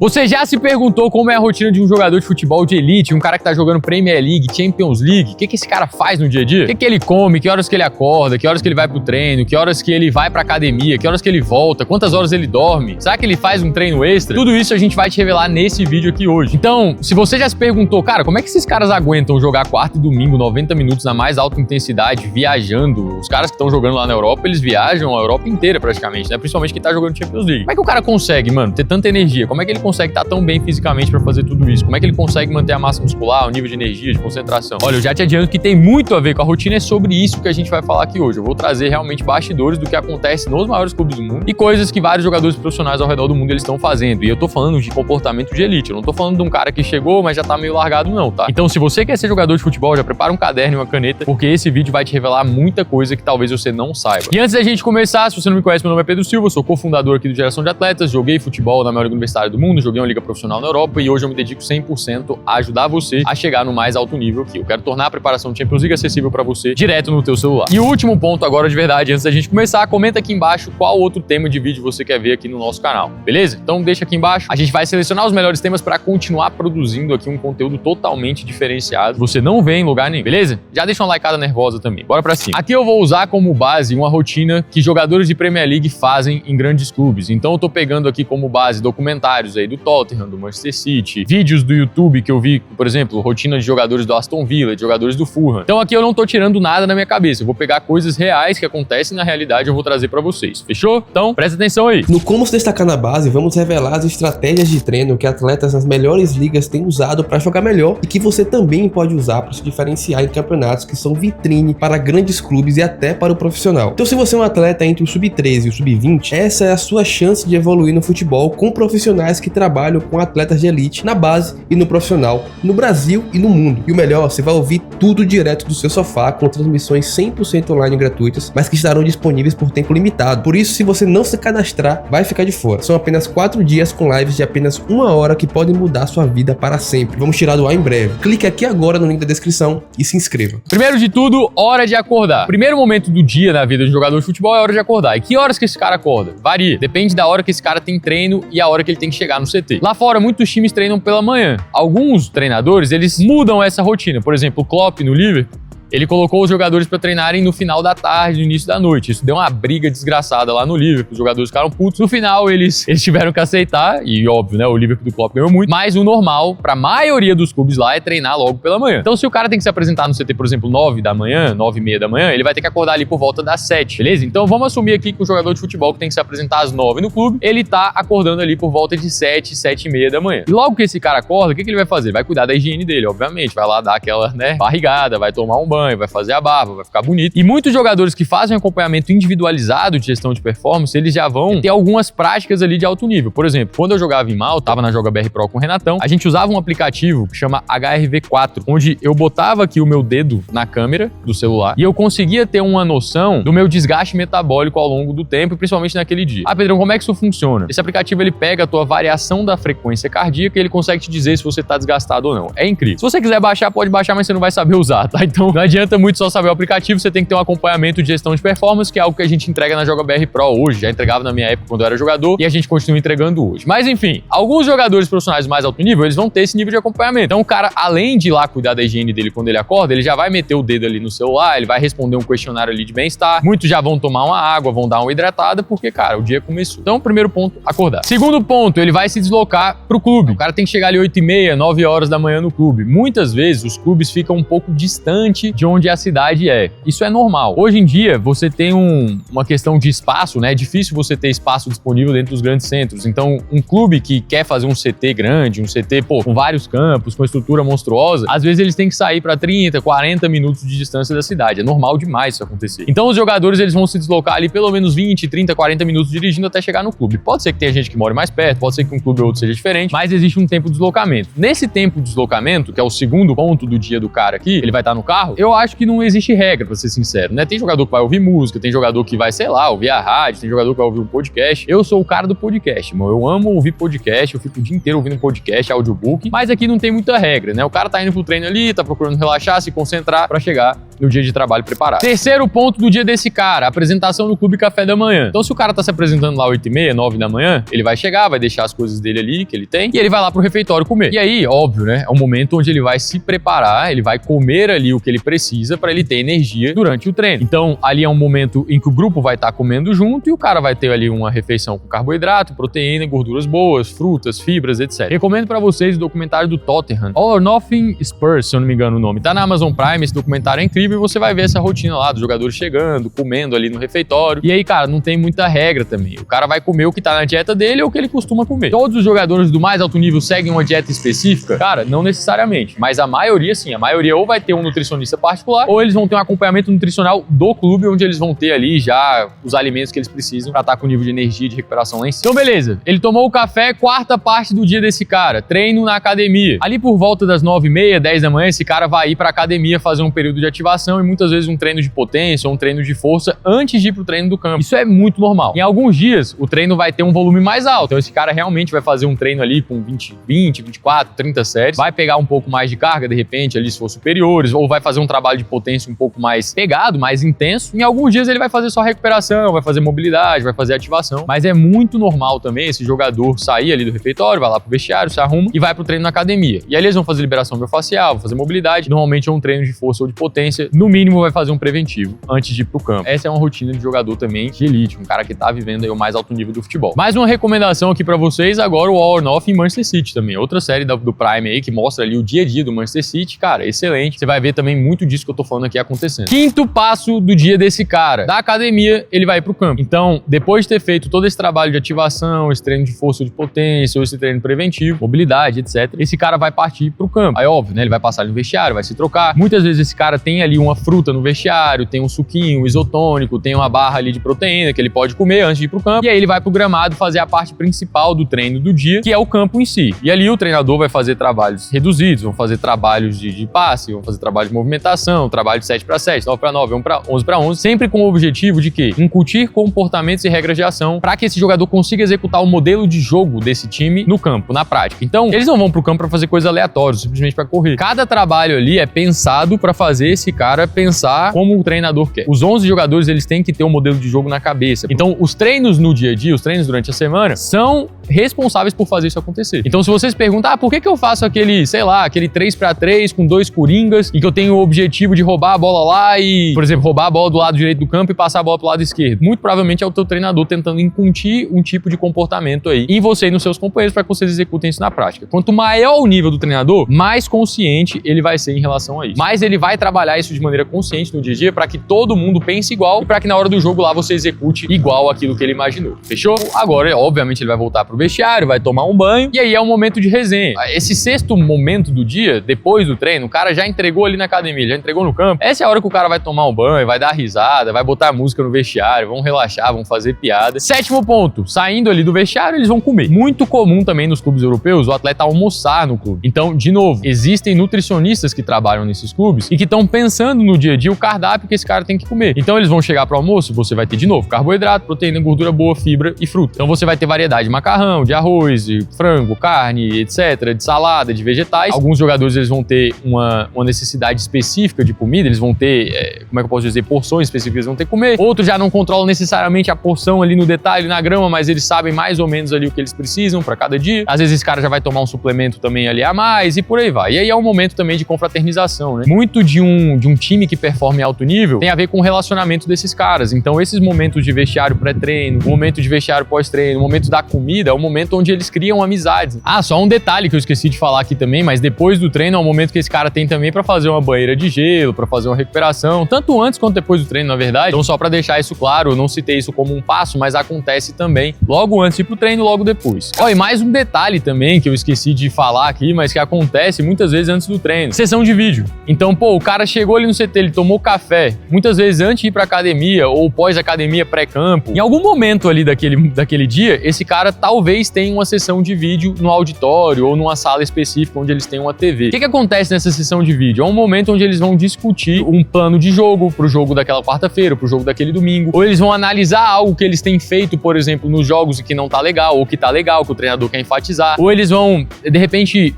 Você já se perguntou como é a rotina de um jogador de futebol de elite, um cara que tá jogando Premier League, Champions League? O que esse cara faz no dia a dia? O que ele come? Que horas que ele acorda? Que horas que ele vai pro treino? Que horas que ele vai pra academia? Que horas que ele volta? Quantas horas ele dorme? Será que ele faz um treino extra? Tudo isso a gente vai te revelar nesse vídeo aqui hoje. Então, se você já se perguntou, cara, como é que esses caras aguentam jogar quarta e domingo, 90 minutos na mais alta intensidade, viajando? Os caras que estão jogando lá na Europa, eles viajam a Europa inteira praticamente, né? Principalmente quem tá jogando Champions League. Como é que o cara consegue, mano, ter tanta energia? Como é que ele consegue estar tão bem fisicamente pra fazer tudo isso? Como é que ele consegue manter a massa muscular, o nível de energia, de concentração? Olha, eu já te adianto que tem muito a ver com a rotina, é sobre isso que a gente vai falar aqui hoje. Eu vou trazer realmente bastidores do que acontece nos maiores clubes do mundo e coisas que vários jogadores profissionais ao redor do mundo eles estão fazendo. E eu tô falando de comportamento de elite, eu não tô falando de um cara que chegou, mas já tá meio largado não, tá? Então, se você quer ser jogador de futebol, já prepara um caderno e uma caneta, porque esse vídeo vai te revelar muita coisa que talvez você não saiba. E antes da gente começar, se você não me conhece, meu nome é Pedro Silva, eu sou cofundador aqui do Geração de Atletas, joguei futebol na maior liga universitária do mundo, joguei uma liga profissional na Europa e hoje eu me dedico 100% a ajudar você a chegar no mais alto nível aqui. Eu quero tornar a preparação de Champions League acessível para você direto no teu celular. E o último ponto agora de verdade, antes da gente começar, comenta aqui embaixo qual outro tema de vídeo você quer ver aqui no nosso canal, beleza? Então deixa aqui embaixo, a gente vai selecionar os melhores temas para continuar produzindo aqui um conteúdo totalmente diferenciado. Você não vê em lugar nenhum, beleza? Já deixa uma likeada nervosa também. Bora pra cima. Aqui eu vou usar como base uma rotina que jogadores de Premier League fazem em grandes clubes. Então eu tô pegando aqui como base documentários aí do Tottenham, do Manchester City, vídeos do YouTube que eu vi, por exemplo, rotina de jogadores do Aston Villa, de jogadores do Fulham. Então aqui eu não tô tirando nada na minha cabeça, eu vou pegar coisas reais que acontecem na realidade e eu vou trazer pra vocês, fechou? Então presta atenção aí. No Como se destacar na base, vamos revelar as estratégias de treino que atletas nas melhores ligas têm usado para jogar melhor e que você também pode usar para se diferenciar em campeonatos que são vitrine para grandes clubes e até para o profissional. Então, se você é um atleta entre o sub-13 e o sub-20, essa é a sua chance de evoluir no futebol com profissionais que trabalham com atletas de elite na base e no profissional, no Brasil e no mundo. E o melhor, você vai ouvir tudo direto do seu sofá com transmissões 100% online gratuitas, mas que estarão disponíveis por tempo limitado. Por isso, se você não se cadastrar, vai ficar de fora. São apenas 4 dias com lives de apenas 1 hora que podem mudar sua vida para sempre. Vamos tirar do ar em breve. Clique aqui agora no link da descrição e se inscreva. Primeiro de tudo, hora de acordar. Primeiro momento do dia na vida de um jogador de futebol é a hora de acordar. E que horas que esse cara acorda? Varia. Depende da hora que esse cara tem treino e a hora que ele tem que chegar no CT. Lá fora, muitos times treinam pela manhã. Alguns treinadores, eles mudam essa rotina. Por exemplo, o Klopp no Liverpool, ele colocou os jogadores para treinarem no final da tarde, no início da noite. Isso deu uma briga desgraçada lá no Liverpool. Os jogadores ficaram putos. No final, eles tiveram que aceitar. E óbvio, né? O Liverpool do Klopp ganhou muito. Mas o normal, pra maioria dos clubes lá, é treinar logo pela manhã. Então, se o cara tem que se apresentar no CT, por exemplo, 9 da manhã, 9h30 da manhã, ele vai ter que acordar ali por volta das 7, beleza? Então, vamos assumir aqui que o jogador de futebol que tem que se apresentar às 9 no clube, ele tá acordando ali por volta de 7, 7h30 da manhã. E logo que esse cara acorda, o que ele vai fazer? Vai cuidar da higiene dele, obviamente. Vai lá dar aquela, né, barrigada, vai tomar um banho, vai fazer a barba, vai ficar bonito. E muitos jogadores que fazem acompanhamento individualizado de gestão de performance, eles já vão ter algumas práticas ali de alto nível. Por exemplo, quando eu jogava em Malta, tava na Joga BR Pro com o Renatão, a gente usava um aplicativo que chama HRV4, onde eu botava aqui o meu dedo na câmera do celular e eu conseguia ter uma noção do meu desgaste metabólico ao longo do tempo, principalmente naquele dia. Ah, Pedrão, como é que isso funciona? Esse aplicativo, ele pega a tua variação da frequência cardíaca e ele consegue te dizer se você tá desgastado ou não. É incrível. Se você quiser baixar, pode baixar, mas você não vai saber usar, tá? Então não adianta muito só saber o aplicativo, você tem que ter um acompanhamento de gestão de performance, que é algo que a gente entrega na Joga BR Pro hoje, já entregava na minha época quando eu era jogador e a gente continua entregando hoje. Mas enfim, alguns jogadores profissionais mais alto nível, eles vão ter esse nível de acompanhamento. Então o cara, além de ir lá cuidar da higiene dele quando ele acorda, ele já vai meter o dedo ali no celular, ele vai responder um questionário ali de bem-estar, muitos já vão tomar uma água, vão dar uma hidratada, porque, cara, o dia começou. Então, primeiro ponto, acordar. Segundo ponto, ele vai se deslocar pro clube. O cara tem que chegar ali 8h30, 9 horas da manhã no clube. Muitas vezes, os clubes ficam um pouco distante de onde a cidade é. Isso é normal. Hoje em dia, você tem uma questão de espaço, né? É difícil você ter espaço disponível dentro dos grandes centros. Então, um clube que quer fazer um CT grande, um CT, pô, com vários campos, com estrutura monstruosa, às vezes eles têm que sair para 30, 40 minutos de distância da cidade. É normal demais isso acontecer. Então, os jogadores, eles vão se deslocar ali pelo menos 20, 30, 40 minutos dirigindo até chegar no clube. Pode ser que tenha gente que mora mais perto, pode ser que um clube ou outro seja diferente, mas existe um tempo de deslocamento. Nesse tempo de deslocamento, que é o segundo ponto do dia do cara aqui, ele vai estar no carro, eu acho que não existe regra, pra ser sincero, né? Tem jogador que vai ouvir música, tem jogador que vai, sei lá, ouvir a rádio, tem jogador que vai ouvir um podcast. Eu sou o cara do podcast, mano. Eu amo ouvir podcast, eu fico o dia inteiro ouvindo podcast, audiobook, mas aqui não tem muita regra, né? O cara tá indo pro treino ali, tá procurando relaxar, se concentrar pra chegar no dia de trabalho preparado. Terceiro ponto do dia desse cara, apresentação no clube café da manhã. Então se o cara tá se apresentando lá 8h30, 9 da manhã, ele vai chegar, vai deixar as coisas dele ali, que ele tem, e ele vai lá pro refeitório comer. E aí, óbvio, né, é um momento onde ele vai se preparar, ele vai comer ali o que ele precisa para ele ter energia durante o treino. Então, ali é um momento em que o grupo vai estar comendo junto e o cara vai ter ali uma refeição com carboidrato, proteína, gorduras boas, frutas, fibras, etc. Recomendo para vocês o documentário do Tottenham, All or Nothing Spurs, se eu não me engano o nome. Tá na Amazon Prime, esse documentário é incrível e você vai ver essa rotina lá dos jogadores chegando, comendo ali no refeitório. E aí, cara, não tem muita regra também. O cara vai comer o que tá na dieta dele ou o que ele costuma comer. Todos os jogadores do mais alto nível seguem uma dieta específica? Cara, não necessariamente. Mas a maioria, sim. A maioria ou vai ter um nutricionista particular ou eles vão ter um acompanhamento nutricional do clube, onde eles vão ter ali já os alimentos que eles precisam pra estar com o nível de energia e de recuperação lá em cima. Então, beleza. Ele tomou o café, quarta parte do dia desse cara. Treino na academia. Ali por volta das 9h30, 10 da manhã, esse cara vai ir pra academia fazer um período de ativação e muitas vezes um treino de potência ou um treino de força antes de ir pro treino do campo. Isso é muito normal. Em alguns dias, o treino vai ter um volume mais alto. Então, esse cara realmente vai fazer um treino ali com 20, 24, 30 séries. Vai pegar um pouco mais de carga, de repente, ali se for superiores, ou vai fazer um trabalho de potência um pouco mais pegado, mais intenso. Em alguns dias ele vai fazer só recuperação, vai fazer mobilidade, vai fazer ativação. Mas é muito normal também esse jogador sair ali do refeitório, vai lá pro vestiário, se arruma e vai pro treino na academia. E aí eles vão fazer liberação miofascial, vão fazer mobilidade. Normalmente é um treino de força ou de potência. No mínimo vai fazer um preventivo antes de ir pro campo. Essa é uma rotina de jogador também de elite, um cara que tá vivendo aí o mais alto nível do futebol. Mais uma recomendação aqui pra vocês, agora o All or Nothing Manchester City também. Outra série do Prime aí que mostra ali o dia a dia do Manchester City. Cara, excelente. Você vai ver também muito disso que eu tô falando aqui acontecendo. Quinto passo do dia desse cara. Da academia, ele vai pro campo. Então, depois de ter feito todo esse trabalho de ativação, esse treino de força ou de potência, ou esse treino preventivo, mobilidade, etc., esse cara vai partir pro campo. Aí, óbvio, né? Ele vai passar ali no vestiário, vai se trocar. Muitas vezes esse cara tem ali uma fruta no vestiário, tem um suquinho, um isotônico, tem uma barra ali de proteína que ele pode comer antes de ir pro campo. E aí ele vai pro gramado fazer a parte principal do treino do dia, que é o campo em si. E ali o treinador vai fazer trabalhos reduzidos, vão fazer trabalhos de passe, vão fazer trabalho de movimentação, trabalho de 7x7, 9x9, 11x11, sempre com o objetivo de quê? Incutir comportamentos e regras de ação para que esse jogador consiga executar o modelo de jogo desse time no campo, na prática. Então, eles não vão pro campo para fazer coisas aleatórias, simplesmente para correr. Cada trabalho ali é pensado para fazer esse cara pensar como o treinador quer. Os 11 jogadores, eles têm que ter um modelo de jogo na cabeça. Então, os treinos no dia a dia, os treinos durante a semana, são responsáveis por fazer isso acontecer. Então, se vocês perguntam, por que eu faço aquele, sei lá, aquele 3x3 com 2 coringas e que eu tenho o objetivo de roubar a bola lá e, por exemplo, roubar a bola do lado direito do campo e passar a bola pro lado esquerdo? Muito provavelmente é o teu treinador tentando incutir um tipo de comportamento aí em você e nos seus companheiros para que vocês executem isso na prática. Quanto maior o nível do treinador, mais consciente ele vai ser em relação a isso. Mas ele vai trabalhar isso de maneira consciente no dia a dia para que todo mundo pense igual e para que na hora do jogo lá você execute igual aquilo que ele imaginou. Fechou? Agora, obviamente, ele vai voltar pro vestiário, vai tomar um banho e aí é um momento de resenha. Esse sexto momento do dia, depois do treino, o cara já entregou ali na academia, já entregou no campo. Essa é a hora que o cara vai tomar um banho, vai dar risada, vai botar música no vestiário, vão relaxar, vão fazer piada. Sétimo ponto, saindo ali do vestiário, eles vão comer. Muito comum também nos clubes europeus o atleta almoçar no clube. Então, de novo, existem nutricionistas que trabalham nesses clubes e que estão pensando no dia a dia o cardápio que esse cara tem que comer. Então, eles vão chegar pro almoço, você vai ter de novo carboidrato, proteína, gordura boa, fibra e fruta. Então, você vai ter variedade de macarrão, de arroz, de frango, carne, etc., de salada, de vegetais. Alguns jogadores, eles vão ter uma necessidade específica de comida, eles vão ter, como é que eu posso dizer, porções específicas que eles vão ter que comer. Outros já não controlam necessariamente a porção ali no detalhe, na grama, mas eles sabem mais ou menos ali o que eles precisam para cada dia. Às vezes esse cara já vai tomar um suplemento também ali a mais e por aí vai. E aí é um momento também de confraternização, né? Muito de um time que performa em alto nível tem a ver com o relacionamento desses caras. Então esses momentos de vestiário pré-treino, o momento de vestiário pós-treino, o momento da comida, é o momento onde eles criam amizades. Só um detalhe que eu esqueci de falar aqui também, mas depois do treino é o momento que esse cara tem também para fazer uma banheira de gelo, para fazer uma recuperação, tanto antes quanto depois do treino, na verdade. Então, só para deixar isso claro, eu não citei isso como um passo, mas acontece também logo antes de ir pro treino, logo depois. E mais um detalhe também que eu esqueci de falar aqui, mas que acontece muitas vezes antes do treino. Sessão de vídeo. Então, o cara chegou ali no CT, ele tomou café, muitas vezes antes de ir pra academia ou pós-academia, pré-campo. Em algum momento ali daquele dia, esse cara talvez tenha uma sessão de vídeo no auditório ou numa sala específica onde eles têm uma TV. O que acontece nessa sessão de vídeo? É um momento onde eles vão discutir um plano de jogo pro jogo daquela quarta-feira, pro jogo daquele domingo, ou eles vão analisar algo que eles têm feito, por exemplo, nos jogos que não tá legal, ou que tá legal, que o treinador quer enfatizar, ou eles vão, de repente,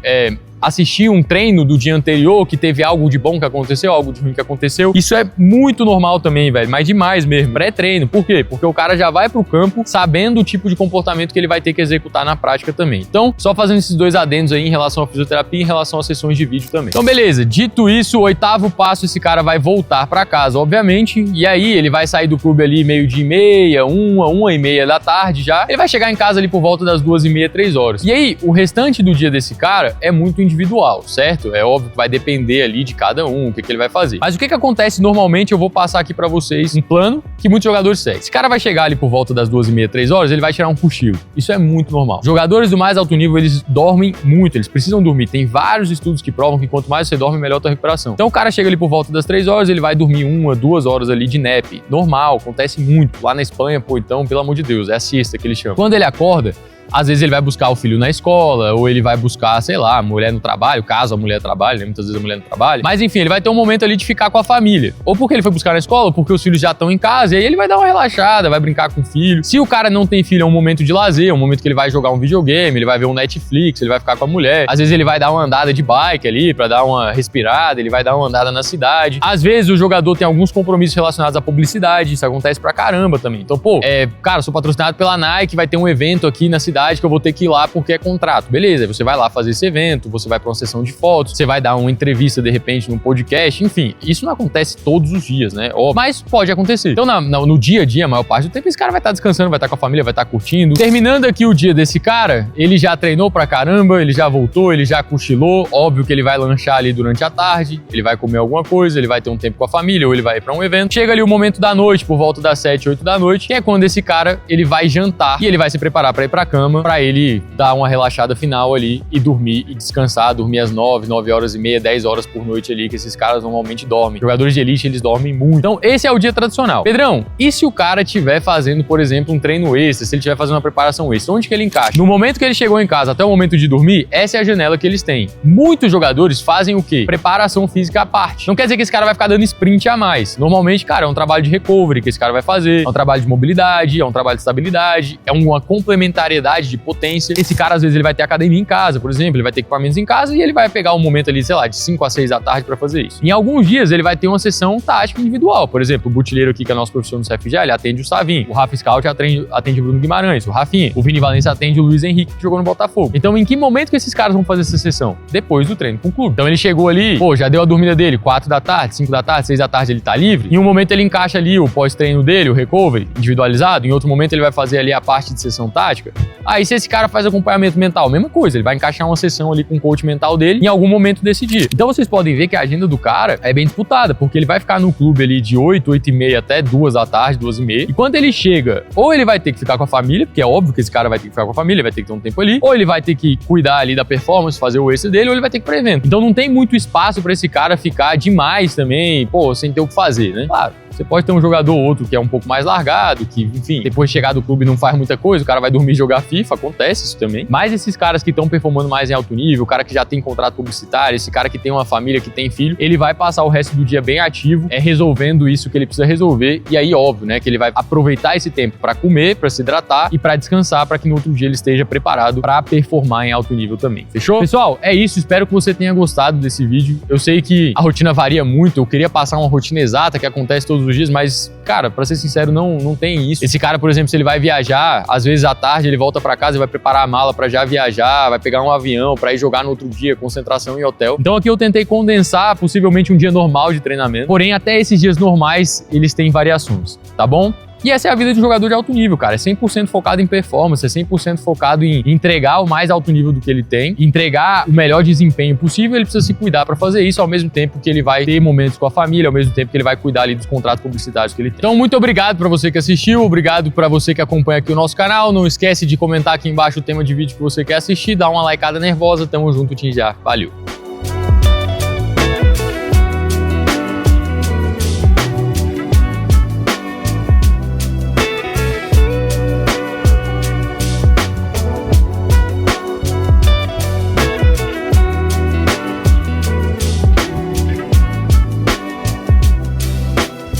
assistir um treino do dia anterior que teve algo de bom que aconteceu, algo de ruim que aconteceu. Isso é muito normal também, velho, mas demais mesmo. Pré-treino. Por quê? Porque o cara já vai pro campo sabendo o tipo de comportamento que ele vai ter que executar na prática também. Então, só fazendo esses dois adendos aí em relação à fisioterapia e em relação às sessões de vídeo também. Então, beleza. Dito isso, o 8º passo, esse cara vai voltar pra casa, obviamente, e aí ele vai sair do clube ali meio-dia e meia, 1h da tarde já. Ele vai chegar em casa ali por volta das 2h30, 3 horas. E aí, o restante do dia desse cara é muito individual, certo? É óbvio que vai depender ali de cada um, o que ele vai fazer. Mas o que acontece normalmente, eu vou passar aqui pra vocês um plano que muitos jogadores seguem. Esse cara vai chegar ali por volta das 2h30, 3 horas, ele vai tirar um cochilo. Isso é muito normal. Jogadores do mais alto nível, eles dormem muito, eles precisam dormir. Tem vários estudos que provam que quanto mais você dorme, melhor a tua recuperação. Então o cara chega ali por volta das 3 horas, ele vai dormir 1, 2 horas ali de nap. Normal, acontece muito. Lá na Espanha, pô, então, pelo amor de Deus, é a siesta que eles chamam. Quando ele acorda, às vezes ele vai buscar o filho na escola, ou ele vai buscar, sei lá, a mulher no trabalho, caso a mulher trabalhe, né? Muitas vezes a mulher não trabalha. Mas enfim, ele vai ter um momento ali de ficar com a família. Ou porque ele foi buscar na escola, ou porque os filhos já estão em casa, e aí ele vai dar uma relaxada, vai brincar com o filho. Se o cara não tem filho, é um momento de lazer, é um momento que ele vai jogar um videogame, ele vai ver um Netflix, ele vai ficar com a mulher. Às vezes ele vai dar uma andada de bike ali, pra dar uma respirada, ele vai dar uma andada na cidade. Às vezes o jogador tem alguns compromissos relacionados à publicidade, isso acontece pra caramba também. Então, pô, cara, sou patrocinado pela Nike, vai ter um evento aqui na cidade que eu vou ter que ir lá porque é contrato. Beleza, você vai lá fazer esse evento, você vai pra uma sessão de fotos, você vai dar uma entrevista de repente num podcast, enfim, isso não acontece todos os dias, né? Mas pode acontecer. Então no dia a dia, a maior parte do tempo, esse cara vai estar descansando, vai estar com a família, vai estar curtindo. Terminando aqui o dia desse cara, ele já treinou pra caramba, ele já voltou, ele já cochilou, óbvio que ele vai lanchar ali durante a tarde, ele vai comer alguma coisa, ele vai ter um tempo com a família, ou ele vai ir pra um evento. Chega ali o momento da noite, por volta das 7, 8 da noite, que é quando esse cara, ele vai jantar e ele vai se preparar pra ir pra cama, pra ele dar uma relaxada final ali e dormir e descansar, dormir às 9h30, 10 horas por noite ali, que esses caras normalmente dormem. Jogadores de elite, eles dormem muito. Então, esse é o dia tradicional. Pedrão, e se o cara estiver fazendo, por exemplo, um treino extra, se ele estiver fazendo uma preparação extra, onde que ele encaixa? No momento que ele chegou em casa até o momento de dormir, essa é a janela que eles têm. Muitos jogadores fazem o quê? Preparação física à parte. Não quer dizer que esse cara vai ficar dando sprint a mais. Normalmente, cara, é um trabalho de recovery que esse cara vai fazer, é um trabalho de mobilidade, é um trabalho de estabilidade, é uma complementariedade de potência. Esse cara, às vezes, ele vai ter academia em casa, por exemplo, ele vai ter equipamentos em casa e ele vai pegar um momento ali, sei lá, de 5 a 6 da tarde pra fazer isso. Em alguns dias, ele vai ter uma sessão tática individual. Por exemplo, o Butileiro aqui, que é nosso professor no CFG, ele atende o Savinho. O Rafa Scout atende o Bruno Guimarães, o Rafinha. O Vini Valência atende o Luiz Henrique, que jogou no Botafogo. Então, em que momento que esses caras vão fazer essa sessão? Depois do treino com o clube. Então, ele chegou ali, pô, já deu a dormida dele, 4 da tarde, 5 da tarde, 6 da tarde, ele tá livre. Em um momento, ele encaixa ali o pós-treino dele, o recovery, individualizado. Em outro momento, ele vai fazer ali a parte de sessão tática. Aí, se esse cara faz acompanhamento mental, mesma coisa, ele vai encaixar uma sessão ali com o coach mental dele em algum momento desse dia. Então, vocês podem ver que a agenda do cara é bem disputada, porque ele vai ficar no clube ali de 8, 8h30 até 2 da tarde, 2h30. E quando ele chega, ou ele vai ter que ficar com a família, porque é óbvio que esse cara vai ter que ficar com a família, vai ter que ter um tempo ali, ou ele vai ter que cuidar ali da performance, fazer o extra dele, ou ele vai ter que ir pro evento. Então não tem muito espaço pra esse cara ficar demais também, pô, sem ter o que fazer, né? Claro. Você pode ter um jogador ou outro que é um pouco mais largado, que, enfim, depois de chegar do clube não faz muita coisa, o cara vai dormir e jogar FIFA, acontece isso também. Mas esses caras que estão performando mais em alto nível, o cara que já tem contrato publicitário, esse cara que tem uma família, que tem filho, ele vai passar o resto do dia bem ativo, resolvendo isso que ele precisa resolver. E aí, óbvio, né, que ele vai aproveitar esse tempo pra comer, pra se hidratar e pra descansar, pra que no outro dia ele esteja preparado pra performar em alto nível também. Fechou? Pessoal, é isso. Espero que você tenha gostado desse vídeo. Eu sei que a rotina varia muito, eu queria passar uma rotina exata que acontece todos os dias, mas, cara, pra ser sincero, não tem isso. Esse cara, por exemplo, se ele vai viajar, às vezes à tarde ele volta pra casa e vai preparar a mala pra já viajar, vai pegar um avião pra ir jogar no outro dia, concentração em hotel. Então aqui eu tentei condensar possivelmente um dia normal de treinamento, porém até esses dias normais eles têm variações, tá bom? E essa é a vida de um jogador de alto nível, cara. É 100% focado em performance, é 100% focado em entregar o mais alto nível do que ele tem, entregar o melhor desempenho possível. Ele precisa se cuidar para fazer isso, ao mesmo tempo que ele vai ter momentos com a família, ao mesmo tempo que ele vai cuidar ali dos contratos publicitários que ele tem. Então, muito obrigado para você que assistiu, obrigado para você que acompanha aqui o nosso canal. Não esquece de comentar aqui embaixo o tema de vídeo que você quer assistir, dá uma likeada nervosa. Tamo junto, Tinja. Valeu!